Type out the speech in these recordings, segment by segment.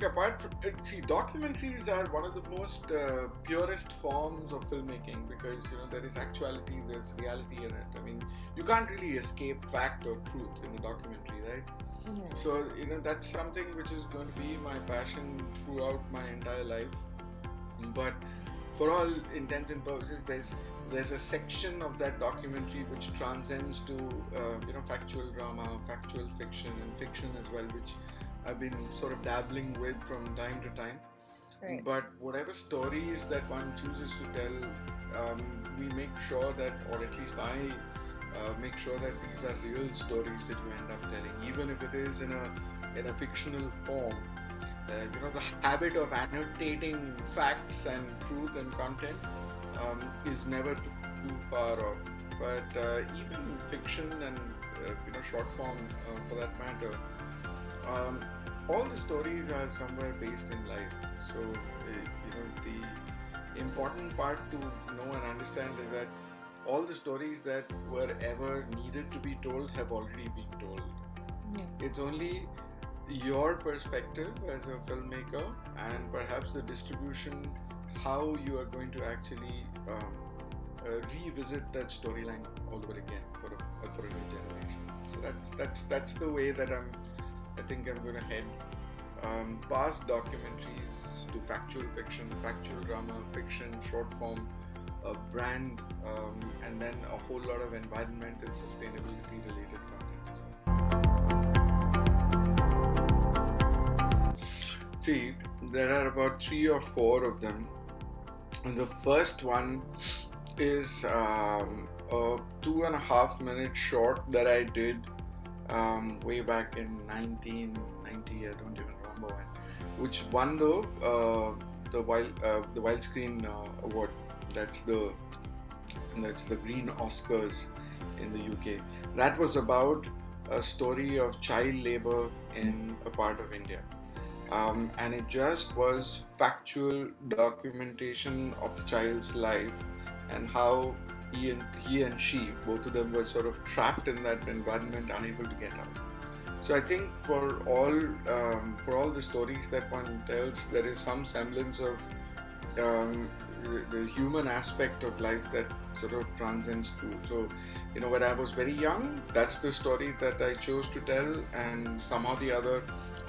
apart from, documentaries are one of the most purest forms of filmmaking because there is actuality, there's reality in it. I mean, you can't really escape fact or truth in a documentary, right? Mm-hmm. So that's something which is going to be my passion throughout my entire life. But for all intents and purposes, there's a section of that documentary which transcends to factual drama, factual fiction, and fiction as well, which I've been sort of dabbling with from time to time. Right. But whatever stories that one chooses to tell, we make sure that, or at least I make sure that these are real stories that you end up telling, even if it is in a fictional form. The habit of annotating facts and truth and content is never too far off. But even fiction and short form, for that matter, all the stories are somewhere based in life. So the important part to know and understand is that all the stories that were ever needed to be told have already been told. Mm-hmm. It's only your perspective as a filmmaker and perhaps the distribution, how you are going to actually revisit that storyline all over again for a new generation. So that's the way that I think I'm going to head past documentaries to factual fiction, factual drama, fiction, short form, brand, and then a whole lot of environment and sustainability related content. See, there are about 3 or 4 of them. And the first one is a 2.5 minute short that I did way back in 1990. I don't even remember when, which won the Wildscreen award. That's the Green Oscars in the UK. That was about a story of child labor in a part of India. And it just was factual documentation of the child's life and how he and she, both of them, were sort of trapped in that environment, unable to get out. So I think for all the stories that one tells, there is some semblance of the human aspect of life that sort of transcends through. So, when I was very young, that's the story that I chose to tell, and somehow the other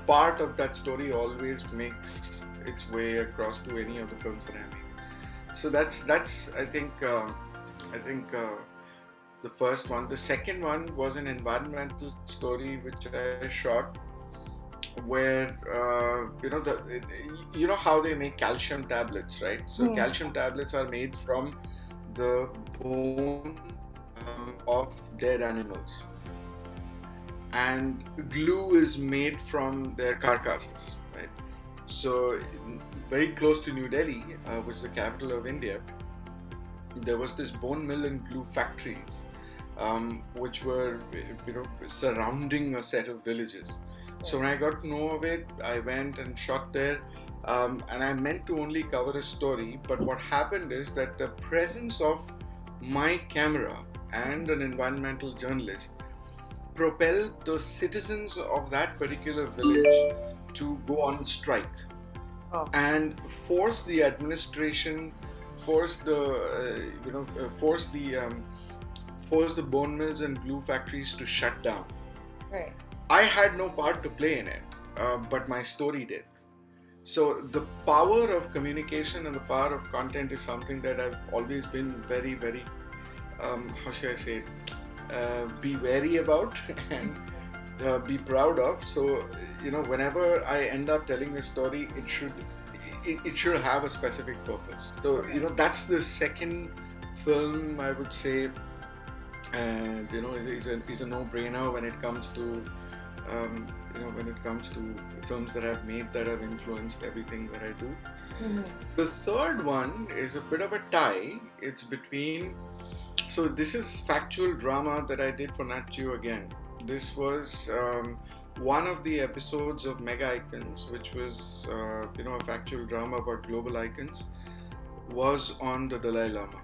part of that story always makes its way across to any of the films that I make. So that's I think the first one. The second one was an environmental story which I shot, where how they make calcium tablets, right? So calcium tablets are made from the bone of dead animals, and glue is made from their carcasses, right? So very close to New Delhi, which is the capital of India, there was this bone mill and glue factories, which were surrounding a set of villages. So when I got to know of it, I went and shot there, and I meant to only cover a story, but what happened is that the presence of my camera and an environmental journalist propelled the citizens of that particular village to go on strike and force the administration, force the bone mills and glue factories to shut down. Right. I had no part to play in it, but my story did. So the power of communication and the power of content is something that I've always been very, very, how should I say it, be wary about and be proud of. So, whenever I end up telling a story, it should have a specific purpose. So, that's the second film I would say, and is a no-brainer when it comes to films that I've made that have influenced everything that I do. Mm-hmm. The third one is a bit of a tie. It's between. So this is factual drama that I did for Nat Geo again. This was one of the episodes of Mega Icons, which was a factual drama about global icons, was on the Dalai Lama.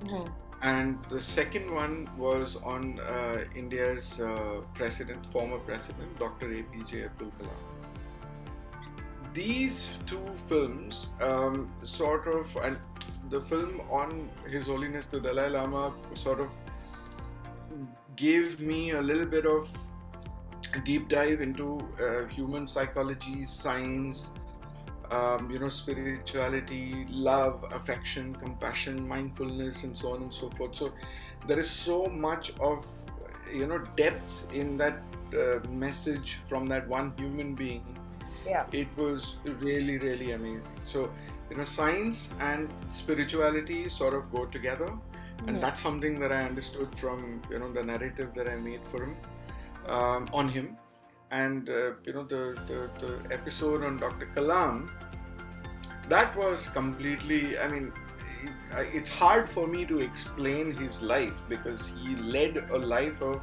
Mm-hmm. And the second one was on India's former president, Dr. APJ Abdul Kalam. these two films sort of, and the film on His Holiness the Dalai Lama sort of gave me a little bit of a deep dive into human psychology, science, spirituality, love, affection, compassion, mindfulness, and so on and so forth. So there is so much of depth in that message from that one human being. Yeah. It was really, really amazing. So science and spirituality sort of go together, and that's something that I understood from the narrative that I made for him, on him. And the episode on Dr. Kalam, that was completely, I mean, it's hard for me to explain his life, because he led a life of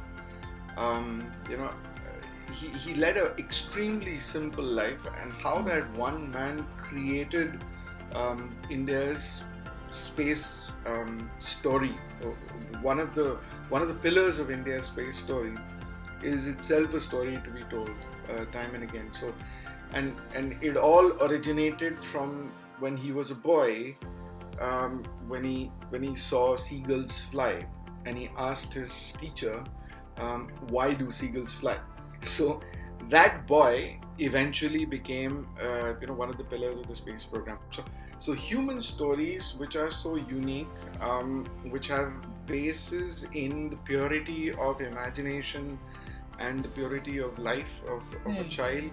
he led an extremely simple life, and how that one man created India's space story. One of the pillars of India's space story is itself a story to be told time and again. So, and it all originated from when he was a boy, when he saw seagulls fly, and he asked his teacher, why do seagulls fly? So that boy eventually became one of the pillars of the space program. So human stories which are so unique, which have bases in the purity of imagination and the purity of life of a child,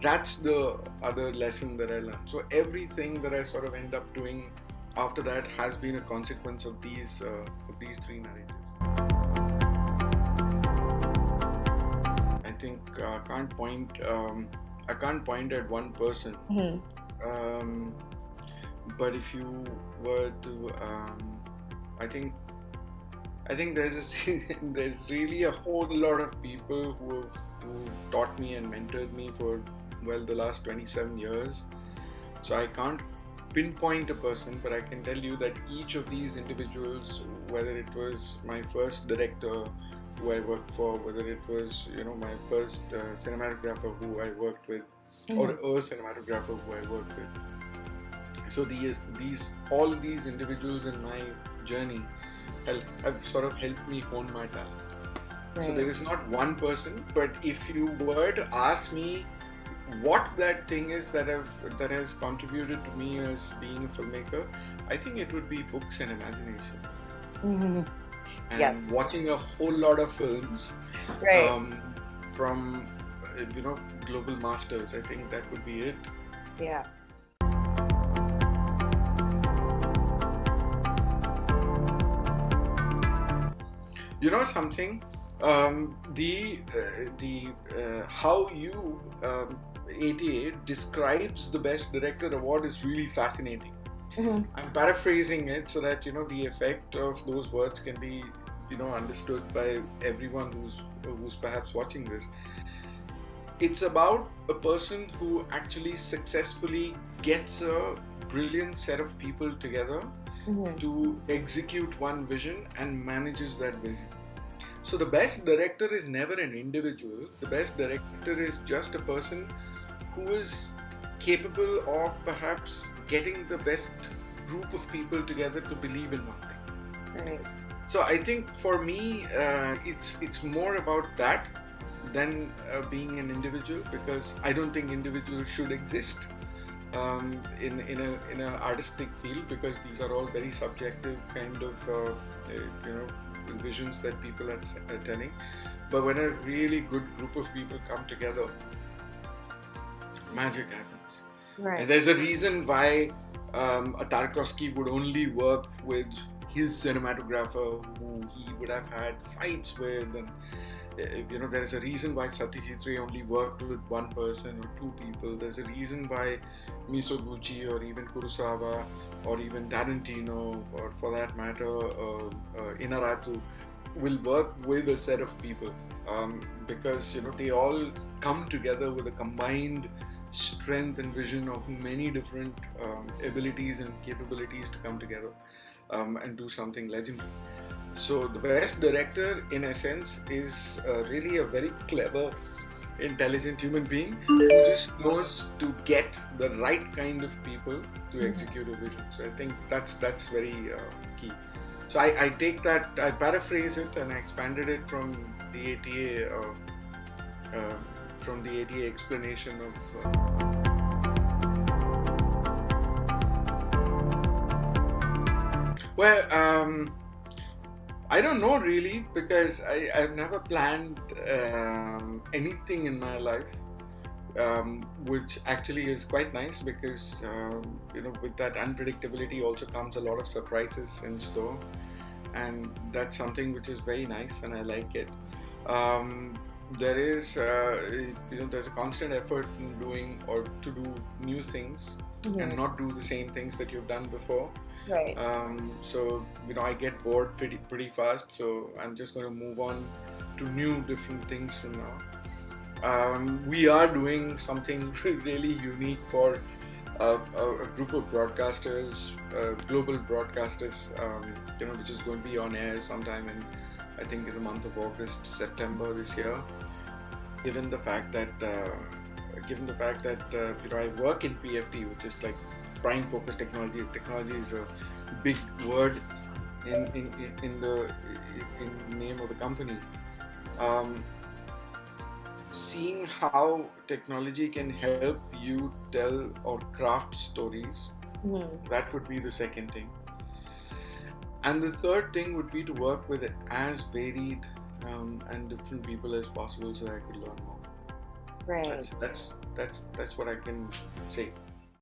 that's the other lesson that I learned. So everything that I sort of end up doing after that has been a consequence of these three narratives. I think I can't point at one person. But if you were to, I think there's really a whole lot of people who've taught me and mentored me for the last 27 years. So I can't pinpoint a person, but I can tell you that each of these individuals, whether it was my first director who I worked for, whether it was my first cinematographer who I worked with, or a cinematographer who I worked with. So all these individuals in my journey have sort of helped me hone my talent. Right. So there is not one person, but if you were to ask me what that thing is that has contributed to me as being a filmmaker, I think it would be books and imagination. And watching a whole lot of films, right, from global masters. I think that would be it. Yeah. You know something? The how you 88 describes the Best Director Award is really fascinating. I'm paraphrasing it so that the effect of those words can be understood by everyone who's perhaps watching this. It's about a person who actually successfully gets a brilliant set of people together to execute one vision and manages that vision. So the best director is never an individual. The best director is just a person who is capable of perhaps getting the best group of people together to believe in one thing. Right. So I think for me, it's more about that than being an individual, because I don't think individuals should exist in an artistic field, because these are all very subjective kind of visions that people are telling. But when a really good group of people come together, magic happens. Right. And there's a reason why a Tarkovsky would only work with his cinematographer who he would have had fights with, and there is a reason why Satyajit Ray only worked with one person or two people. There's a reason why Misoguchi or even Kurosawa or even Tarantino, or for that matter Inarritu, will work with a set of people, because they all come together with a combined strength and vision of many different abilities and capabilities to come together and do something legendary. So the best director, in essence, is really a very clever intelligent human being who just knows to get the right kind of people to execute a vision. So I think that's very key. So I take that, I paraphrase it, and I expanded it uh, from the ATA explanation of. Well, I don't know really, because I've never planned anything in my life, which actually is quite nice, because with that unpredictability also comes a lot of surprises in store, and that's something which is very nice, and I like it. There is there's a constant effort in doing or to do new things and not do the same things that you've done before. Right. So I get bored pretty fast, so I'm just going to move on to new different things from now. We are doing something really unique for a group of broadcasters, global broadcasters, which is going to be on air sometime I think in the month of August, September this year. Given the fact that I work in PFT, which is like prime focus technology. Technology is a big word in the name of the company. Seeing how technology can help you tell or craft stories, that would be the second thing. And the third thing would be to work with as varied and different people as possible, so I could learn more. Right. That's what I can say.